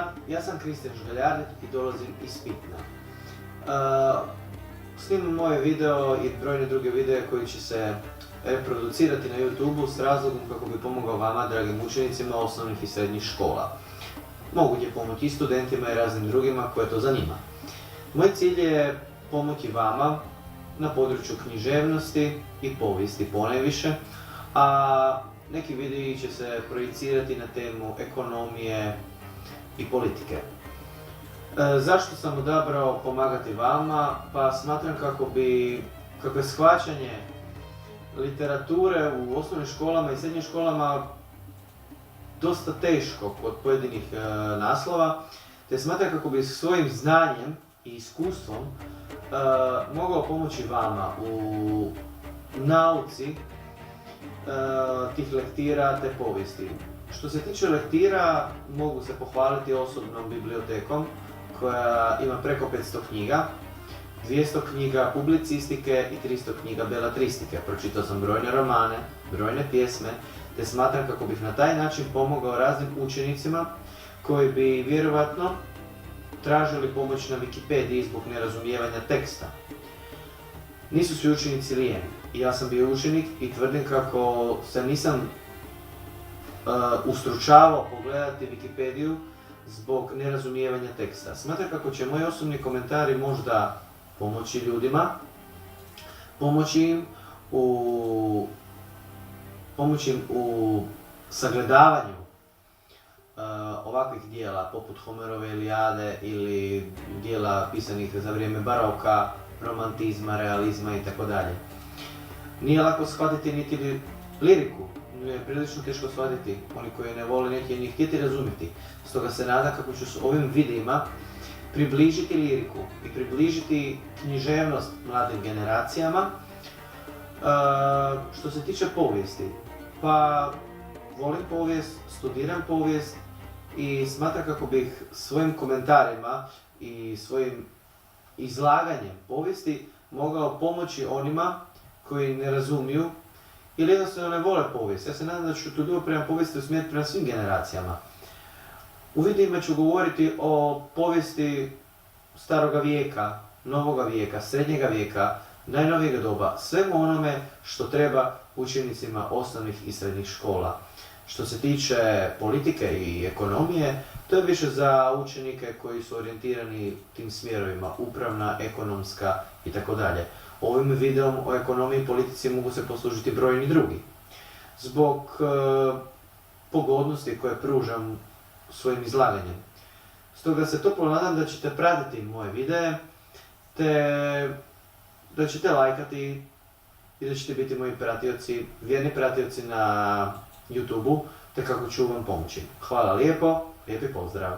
dan, ja sam Kristijan Žgaljar i dolazim iz Pitna. Snimam moje video i brojne druge videe koji će se reproducirati na YouTube s razlogom kako bi pomogao vama, dragim učenicima osnovnih i srednjih škola. Mogu je pomoći i studentima i raznim drugima koje to zanima. Moj cilj je pomoći vama na području književnosti i povijesti ponajviše, a neki videi će se projicirati na temu ekonomije i politike. Zašto sam odabrao pomagati vama? Pa smatram kako je shvaćanje literature u osnovnim školama i srednjim školama dosta teško kod pojedinih naslova, te smatram kako bi svojim znanjem i iskustvom mogao pomoći vama u nauci tih lektira te povijesti. Što se tiče lektira, mogu se pohvaliti osobnom bibliotekom koja ima preko 500 knjiga, 200 knjiga publicistike i 300 knjiga beletristike. Pročitao sam brojne romane, brojne pjesme, te smatram kako bih na taj način pomogao raznim učenicima koji bi vjerovatno tražili pomoć na Wikipediji zbog nerazumijevanja teksta. Nisu svi učenici lijeni. Ja sam bio učenik i tvrdim kako se nisam ustručavao pogledati Wikipediju zbog nerazumijevanja teksta. Smatram kako će moji osobni komentari možda pomoći ljudima, pomoći im u sagledavanju ovakvih dijela poput Homerove Ilijade ili dijela pisanih za vrijeme baroka, romantizma, realizma itd. Nije lako shvatiti niti liriku, je prilično teško shvatiti. Oni koji ne vole neće njih htjeti razumjeti. Stoga se nadam kako ću s ovim videima približiti liriku i približiti književnost mladim generacijama. Što se tiče povijesti, pa volim povijest, studiram povijest i smatram kako bih svojim komentarima i svojim izlaganjem povijesti mogao pomoći onima koji ne razumiju ili jednostavno ne vole povijest. Ja se nadam da ću tu ljubav prema povijesti usmjeriti prema svim generacijama. U videima ću govoriti o povijesti staroga vijeka, novoga vijeka, srednjega vijeka, najnovijega doba, svemu onome što treba učenicima osnovnih i srednjih škola. Što se tiče politike i ekonomije, to je više za učenike koji su orijentirani tim smjerovima, upravna, ekonomska itd. Ovim videom o ekonomiji i politici mogu se poslužiti brojni drugi. Zbog pogodnosti koje pružam svojim izlaganjem. Stoga se toplo nadam da ćete pratiti moje videe, te da ćete lajkati i da ćete biti moji pratioci, vjerni pratioci na YouTube-u, te kako ću vam pomoći. Hvala lijepo, lijepi pozdrav!